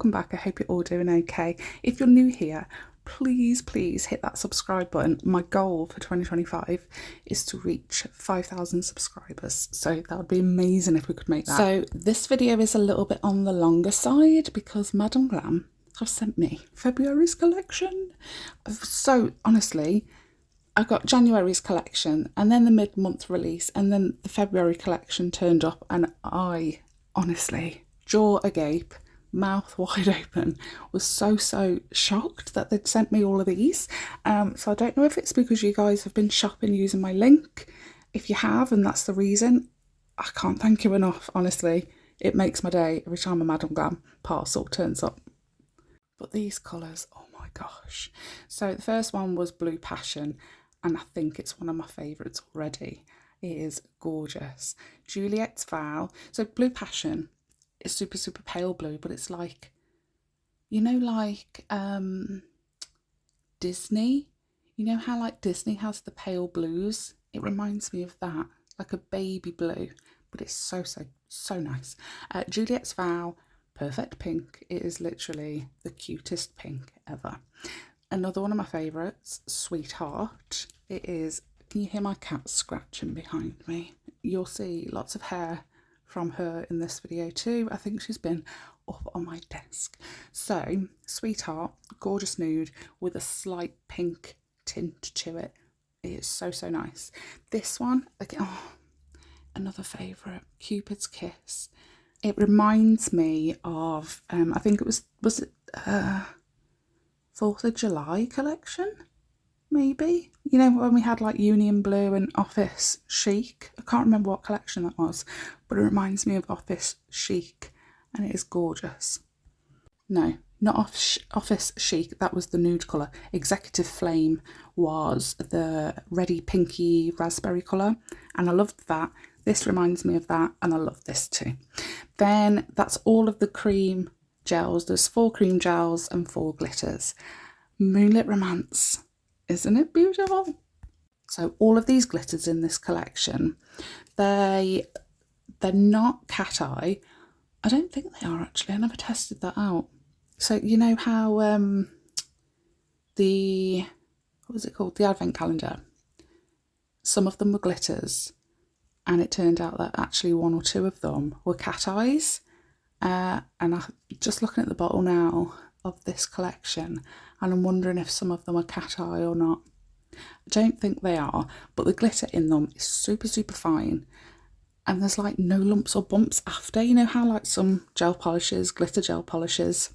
welcome back. I hope you're all doing okay. If you're new here, please hit that subscribe button. My goal for 2025 is to reach 5,000 subscribers, so that would be amazing if we could make that. So this video is a little bit on the longer side because Madame Glam have sent me February's collection. So honestly, I got January's collection and then the mid-month release and then the February collection turned up, and I honestly, jaw agape, mouth wide open, was so shocked that they'd sent me all of these. So I don't know if it's because you guys have been shopping using my link. If you have and that's the reason, I can't thank you enough, honestly. It makes my day every time a Madame Glam parcel turns up. But these colours, oh my gosh. So the first one was Blue Passion, and I think it's one of my favourites already. It is gorgeous. Juliet's Vow. So Blue Passion is super pale blue, but it's like, you know, like Disney. You know how like Disney has the pale blues? It reminds me of that, like a baby blue, but it's so nice. Juliet's Vow, perfect pink. It is literally the cutest pink ever. Another one of my favourites, Sweetheart. It is, can you hear my cat scratching behind me? You'll see lots of hair from her in this video too. I think she's been up on my desk. So, Sweetheart, gorgeous nude with a slight pink tint to it. It is so nice. This one, again, oh, another favourite, Cupid's Kiss. It reminds me of, I think it was it 4th of July collection? Maybe, you know, when we had like Union Blue and Office Chic. I can't remember what collection that was, but it reminds me of Office Chic, and it is gorgeous. No, not Office Chic, that was the nude colour. Executive Flame was the reddy pinky raspberry colour, and I loved that. This reminds me of that, and I love this too. Then that's all of the cream gels. There's 4 cream gels and 4 glitters. Moonlit Romance. Isn't it beautiful? So all of these glitters in this collection, they're not cat eye. I don't think they are actually. I never tested that out. So you know how what was it called? The advent calendar. Some of them were glitters, and it turned out that actually 1 or 2 of them were cat eyes. And I'm just looking at the bottle now of this collection, and I'm wondering if some of them are cat eye or not. I don't think they are, but the glitter in them is super fine, and there's like no lumps or bumps after. You know how like some gel polishes, glitter gel polishes,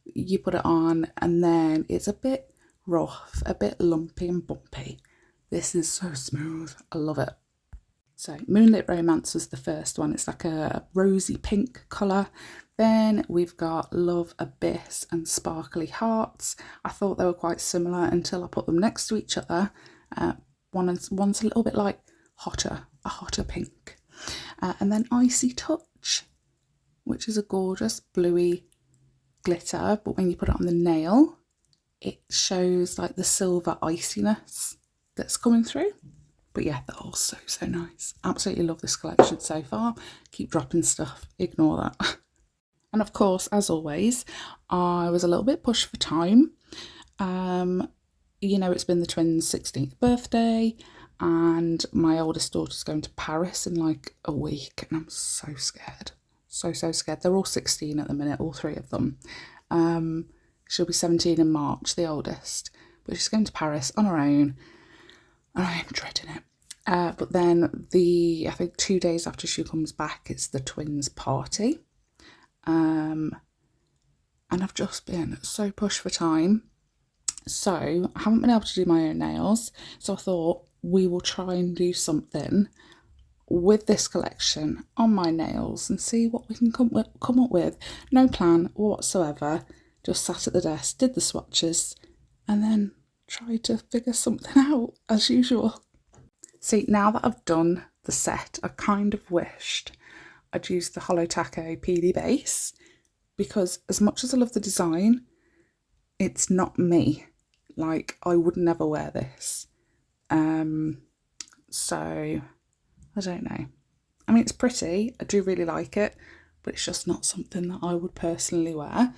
you put it on and then it's a bit rough, a bit lumpy and bumpy. This is so smooth. I love it. So Moonlit Romance was the first one. It's like a rosy pink colour. Then we've got Love Abyss and Sparkly Hearts. I thought they were quite similar until I put them next to each other. One's a little bit like a hotter pink. And then Icy Touch, which is a gorgeous bluey glitter, but when you put it on the nail, it shows like the silver iciness that's coming through. But yeah, they're all so nice. Absolutely love this collection so far. Keep dropping stuff, ignore that. And of course, as always, I was a little bit pushed for time. You know, it's been the twins' 16th birthday, and my oldest daughter's going to Paris in like a week, and I'm so scared. So scared. They're all 16 at the minute, all 3 of them. She'll be 17 in March, the oldest, but she's going to Paris on her own, and I am dreading it. But then I think 2 days after she comes back, it's the twins' party. And I've just been so pushed for time. So I haven't been able to do my own nails. So I thought we will try and do something with this collection on my nails and see what we can come up with. No plan whatsoever. Just sat at the desk, did the swatches, and then tried to figure something out as usual. See, now that I've done the set, I kind of wished I'd used the Hollow Taco PD base, because as much as I love the design, it's not me. Like, I would never wear this. So I don't know. I mean, it's pretty. I do really like it, but it's just not something that I would personally wear.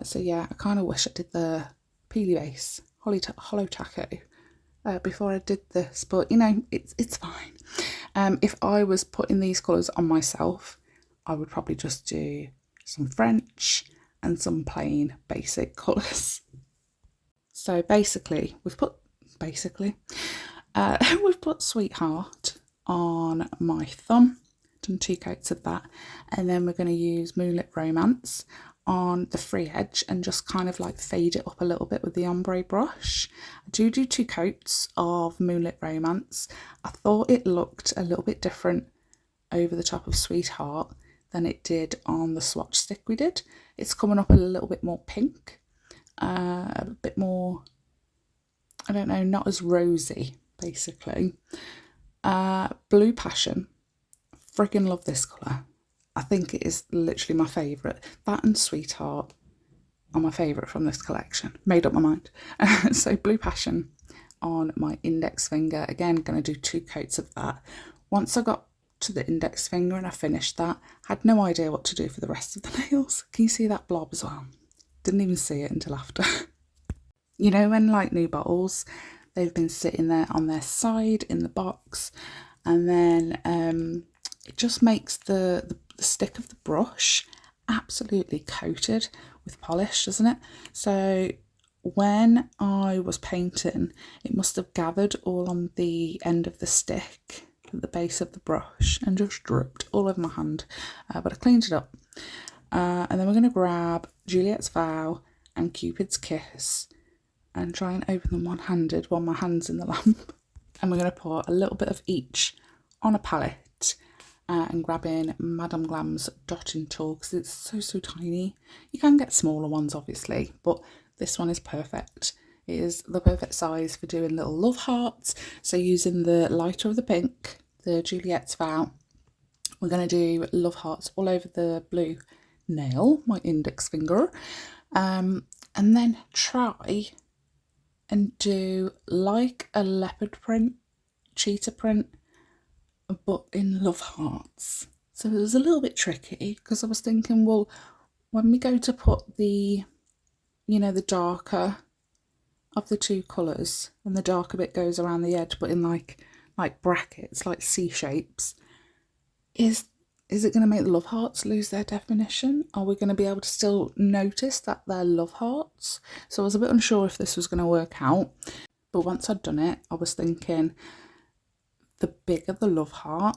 So yeah, I kind of wish I did the Peely Base Hollow Taco before I did this, but you know, it's fine. If I was putting these colours on myself, I would probably just do some French and some plain basic colours. So basically, we've put Sweetheart on my thumb, done 2 coats of that, and then we're going to use Moonlit Romance on the free edge and just kind of like fade it up a little bit with the ombre brush. I do 2 coats of Moonlit Romance. I thought it looked a little bit different over the top of Sweetheart than it did on the swatch stick we did. It's coming up a little bit more pink, a bit more, I don't know, not as rosy basically. Blue Passion, friggin' love this colour. I think it is literally my favourite. That and Sweetheart are my favourite from this collection. Made up my mind. So Blue Passion on my index finger. Again, going to do 2 coats of that. Once I got to the index finger and I finished that, I had no idea what to do for the rest of the nails. Can you see that blob as well? Didn't even see it until after. You know when like new bottles, they've been sitting there on their side in the box, and then it just makes the stick of the brush absolutely coated with polish, doesn't it? So when I was painting, it must have gathered all on the end of the stick at the base of the brush and just dripped all over my hand, but I cleaned it up. And then we're going to grab Juliet's Vow and Cupid's Kiss and try and open them one-handed while my hand's in the lamp. And we're going to pour a little bit of each on a palette, and grabbing Madame Glam's dotting tool because it's so tiny. You can get smaller ones obviously, but this one is perfect. It is the perfect size for doing little love hearts. So using the lighter of the pink, the Juliet's Vow, we're going to do love hearts all over the blue nail, my index finger, and then try and do like a leopard print, cheetah print, but in love hearts. So it was a little bit tricky because I was thinking, well, when we go to put the, you know, the darker of the 2 colours, and the darker bit goes around the edge but in like brackets, like C shapes, is it going to make the love hearts lose their definition? Are we going to be able to still notice that they're love hearts? So I was a bit unsure if this was going to work out, but once I'd done it, I was thinking the bigger the love heart,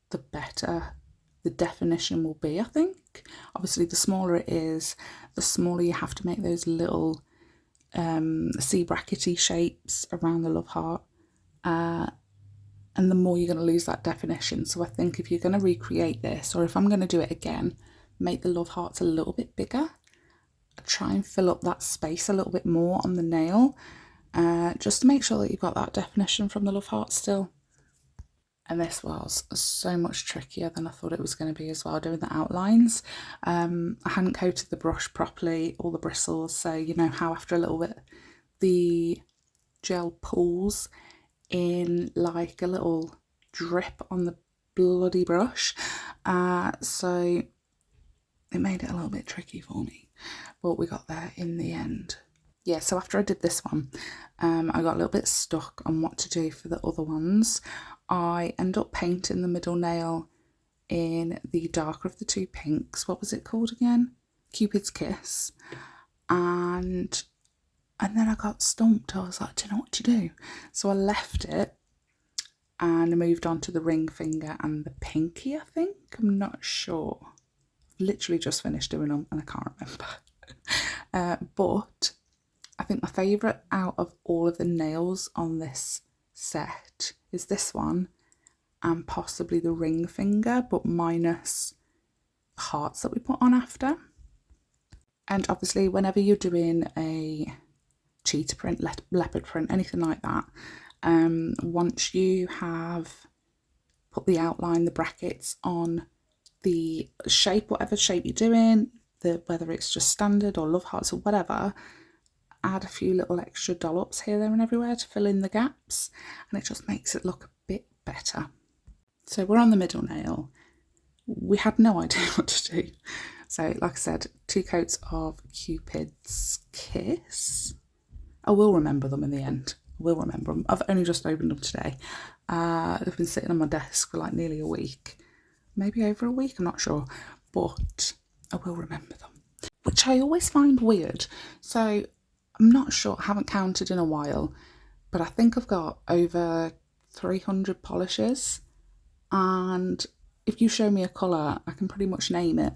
the better the definition will be, I think. Obviously, the smaller it is, the smaller you have to make those little C brackety shapes around the love heart, and the more you're going to lose that definition. So I think if you're going to recreate this, or if I'm going to do it again, make the love hearts a little bit bigger. Try and fill up that space a little bit more on the nail, just to make sure that you've got that definition from the love heart still. And this was so much trickier than I thought it was going to be as well, doing the outlines. I hadn't coated the brush properly, all the bristles, so you know how after a little bit the gel pools in like a little drip on the bloody brush. So it made it a little bit tricky for me, but we got there in the end. Yeah, so after I did this one, I got a little bit stuck on what to do for the other ones. I end up painting the middle nail in the darker of the 2 pinks. What was it called again? Cupid's Kiss. And then I got stumped. I was like, do you know what to do? So I left it and moved on to the ring finger and the pinky, I think. I'm not sure. Literally just finished doing them and I can't remember. But I think my favourite out of all of the nails on this set is this one and possibly the ring finger, but minus the hearts that we put on after. And obviously whenever you're doing a cheetah print, leopard print, anything like that, once you have put the outline, the brackets on the shape, whatever shape you're doing, whether it's just standard or love hearts or whatever, add a few little extra dollops here, there and everywhere to fill in the gaps, and it just makes it look a bit better. So we're on the middle nail. we had no idea what to do. So like I said, 2 coats of Cupid's Kiss. I will remember them in the end. I will remember them. I've only just opened them today. They've been sitting on my desk for like nearly a week. Maybe over a week, I'm not sure. But I will remember them. Which I always find weird. So I'm not sure, I haven't counted in a while. But I think I've got over 300 polishes. And if you show me a colour, I can pretty much name it,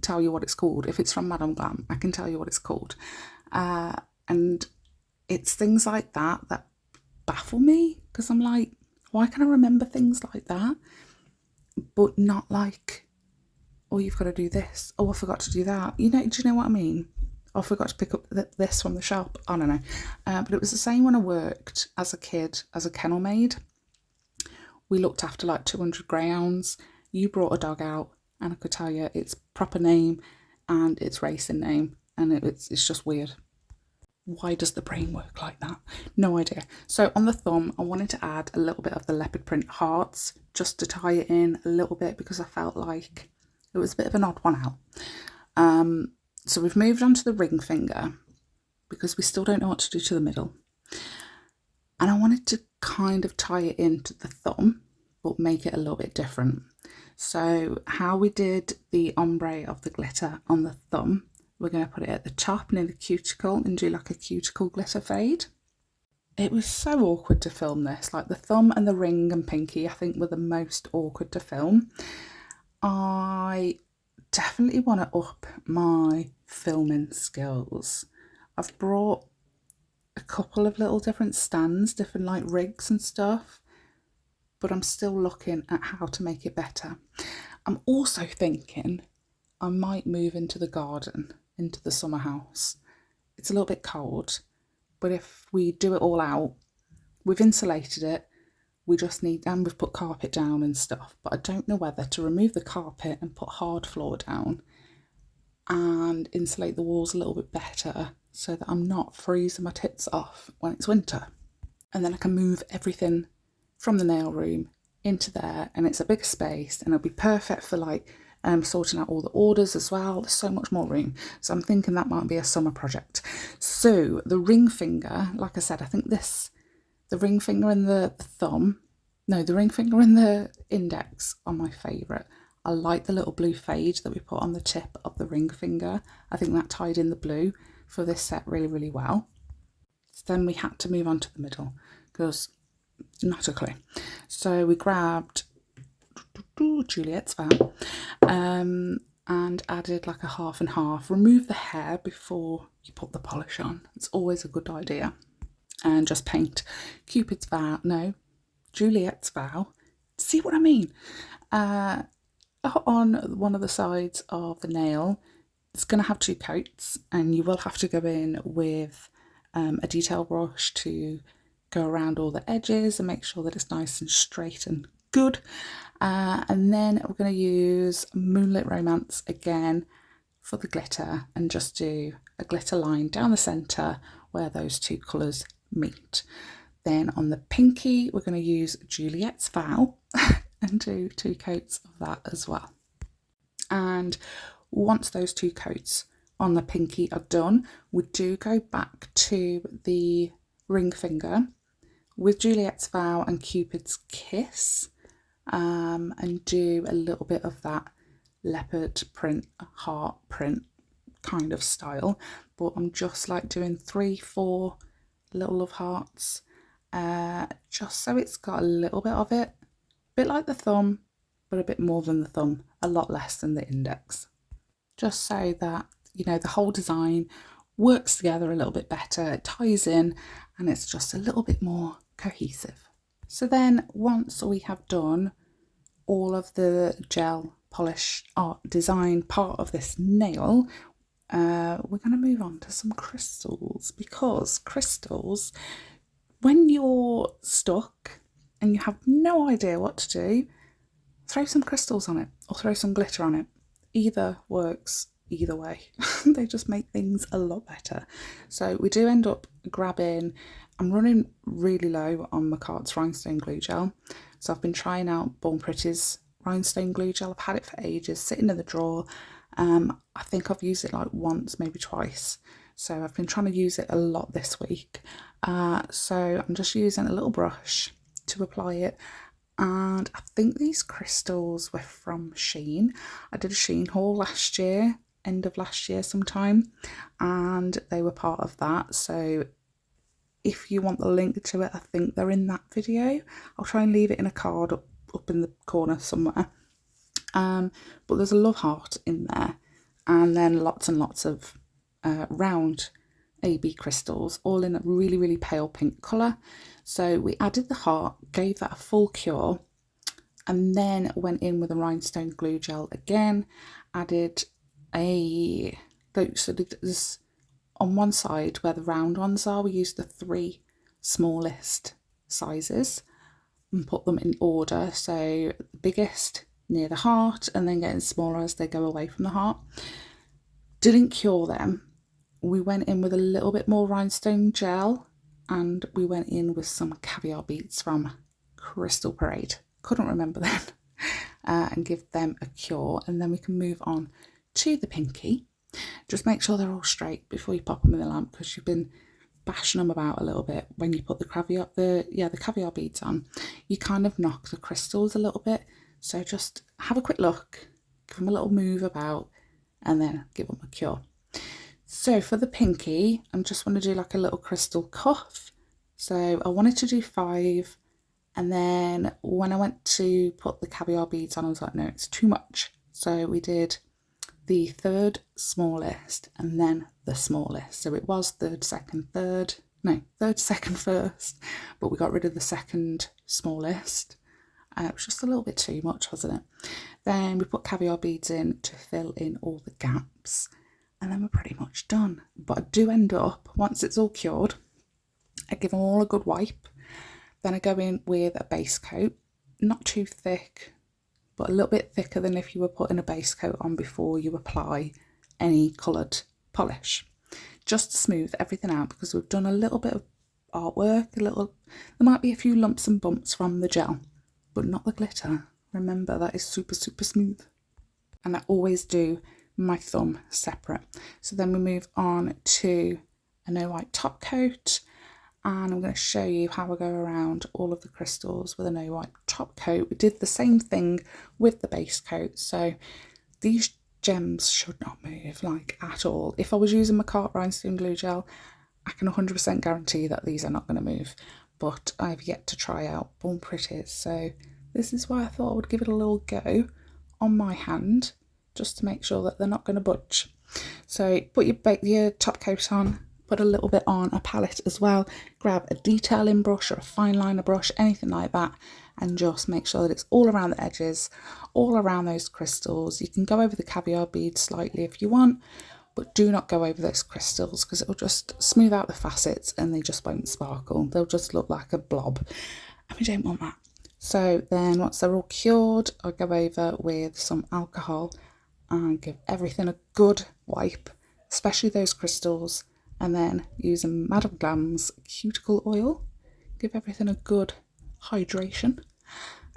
tell you what it's called. If it's from Madame Glam, I can tell you what it's called. And it's things like that that baffle me, because I'm like, why can I remember things like that, but not like, oh, you've got to do this. Oh, I forgot to do that. Do you know what I mean? Oh, I forgot to pick up this from the shop. I don't know. But it was the same when I worked as a kid as a kennel maid. We looked after like 200 greyhounds. You brought a dog out and I could tell you its proper name and its racing name, and it's just weird. Why does the brain work like that? No idea. So on the thumb, I wanted to add a little bit of the leopard print hearts just to tie it in a little bit, because I felt like it was a bit of an odd one out. So we've moved on to the ring finger because we still don't know what to do to the middle. And I wanted to kind of tie it into the thumb, but make it a little bit different. So how we did the ombre of the glitter on the thumb, we're going to put it at the top near the cuticle and do like a cuticle glitter fade. It was so awkward to film this. Like the thumb and the ring and pinky, I think, were the most awkward to film. I definitely want to up my filming skills. I've brought a couple of little different stands, different like rigs and stuff, but I'm still looking at how to make it better. I'm also thinking I might move into the garden, into the summer house. It's a little bit cold, but if we do it all out, we've insulated it, we just need, and we've put carpet down and stuff, but I don't know whether to remove the carpet and put hard floor down and insulate the walls a little bit better so that I'm not freezing my tits off when it's winter. And then I can move everything from the nail room into there, and it's a bigger space and it'll be perfect for like sorting out all the orders as well. There's so much more room. So I'm thinking that might be a summer project. So the ring finger, like I said, I think the ring finger and the thumb, no, the ring finger and the index are my favourite. I like the little blue fade that we put on the tip of the ring finger. I think that tied in the blue for this set really, really well. So then we had to move on to the middle because not a clue. So we grabbed JULIET'S vow and added like a half and half. Remove the hair before you put the polish on. It's always a good idea. And just paint Cupid's vow, no, JULIET'S vow. See what I mean? On one of the sides of the nail, it's going to have 2 coats, and you will have to go in with a detail brush to go around all the edges and make sure that it's nice and straight and good. And then we're going to use Moonlit Romance again for the glitter and just do a glitter line down the centre where those 2 colours meet. Then on the pinky, we're going to use JULIET'S vow and do 2 coats of that as well. And once those 2 coats on the pinky are done, we do go back to the ring finger with JULIET'S vow and Cupid's kiss, and do a little bit of that leopard print, heart print kind of style. But I'm just like doing 3-4 little love hearts, just so it's got a little bit of it, a bit like the thumb, but a bit more than the thumb, a lot less than the index, just so that, you know, the whole design works together a little bit better, it ties in, and it's just a little bit more cohesive. So then once we have done all of the gel polish art design part of this nail, we're going to move on to some crystals, because crystals, when you're stuck and you have no idea what to do, throw some crystals on it or throw some glitter on it. Either works either way. They just make things a lot better. So we do end up grabbing, I'm running really low on MAKARTT's Rhinestone glue gel, so I've been trying out Born Pretty's rhinestone glue gel. I've had it for ages, sitting in the drawer. I think I've used it like once, maybe twice. So I've been trying to use it a lot this week. So I'm just using a little brush to apply it. And I think these crystals were from Shein. I did a Shein haul last year, end of last year sometime, and they were part of that. So if you want the link to it, I think they're in that video. I'll try and leave it in a card up in the corner somewhere. But there's a love heart in there, and then lots and lots of round AB crystals, all in a really, really pale pink colour. So we added the heart, gave that a full cure, and then went in with a rhinestone glue gel again, added so there's on one side where the round ones are, we used the 3 smallest sizes and put them in order. So the biggest near the heart and then getting smaller as they go away from the heart. Didn't cure them. We went in with a little bit more rhinestone gel, and we went in with some caviar beads from Crystal Parade. Couldn't remember them. And give them a cure, and then we can move on to the pinky. Just make sure they're all straight before you pop them in the lamp, because you've been bashing them about a little bit. When you put the caviar beads on, you kind of knock the crystals a little bit. So just have a quick look, give them a little move about, and then give them a cure. So for the pinky, I'm just want to do like a little crystal cuff. So I wanted to do 5, and then when I went to put the caviar beads on, I was like, no, it's too much. So we did the 3rd smallest and then the smallest. So it was 3rd, 2nd, 3rd, no, 3rd, 2nd, 1st, but we got rid of the 2nd smallest. It was just a little bit too much, wasn't it? Then we put caviar beads in to fill in all the gaps, and then we're pretty much done. But I do end up, once it's all cured, I give them all a good wipe. Then I go in with a base coat, not too thick, but a little bit thicker than if you were putting a base coat on before you apply any coloured polish. Just to smooth everything out, because we've done a little bit of artwork, there might be a few lumps and bumps from the gel, but not the glitter. Remember, that is super, super smooth. And I always do my thumb separate. So then we move on to a no white top coat, and I'm going to show you how I go around all of the crystals with a no white top coat. We did the same thing with the base coat, so these gems should not move like at all. If I was using MAKARTT rhinestone glue gel, I can 100% guarantee that these are not going to move, but I've yet to try out OMBRE, so this is why I thought I would give it a little go on my hand, just to make sure that they're not going to budge. So put your top coat on, put a little bit on a palette as well, grab a detailing brush or a fine liner brush, anything like that, and just make sure that it's all around the edges, all around those crystals. You can go over the caviar beads slightly if you want, but do not go over those crystals, because it will just smooth out the facets and they just won't sparkle. They'll just look like a blob, and we don't want that. So then once they're all cured, I go over with some alcohol and give everything a good wipe, especially those crystals, and then using Madame Glam's cuticle oil, give everything a good hydration,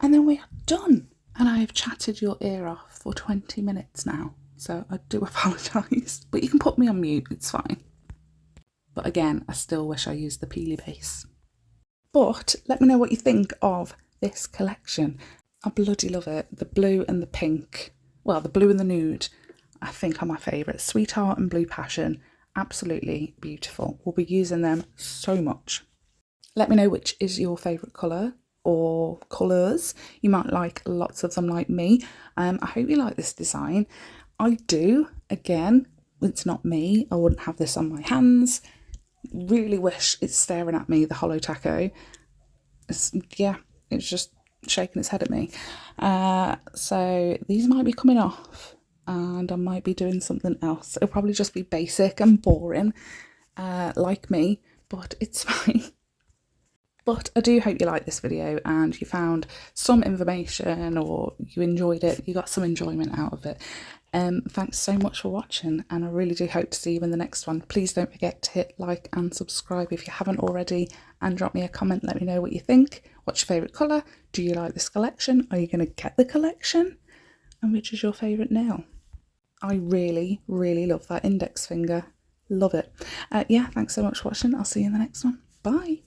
and then we are done. And I have chatted your ear off for 20 minutes now, so I do apologise, but you can put me on mute, it's fine. But again, I still wish I used the peely base. But let me know what you think of this collection. I bloody love it. The blue and the pink, well, the blue and the nude, I think are my favourites. Sweetheart and Blue Passion, absolutely beautiful. We'll be using them so much. Let me know which is your favourite colour or colours. You might like lots of them like me. I hope you like this design. I do. Again, it's not me. I wouldn't have this on my hands. Really wish it's staring at me, the hollow taco. It's just shaking its head at me. So these might be coming off, and I might be doing something else. It'll probably just be basic and boring, like me, but it's fine. But I do hope you liked this video and you found some information, or you enjoyed it, you got some enjoyment out of it. Thanks so much for watching, and I really do hope to see you in the next one. Please don't forget to hit like and subscribe if you haven't already, and drop me a comment, let me know what you think. What's your favourite colour? Do you like this collection? Are you going to get the collection? And which is your favourite nail? I really, really love that index finger. Love it. Yeah, thanks so much for watching. I'll see you in the next one. Bye.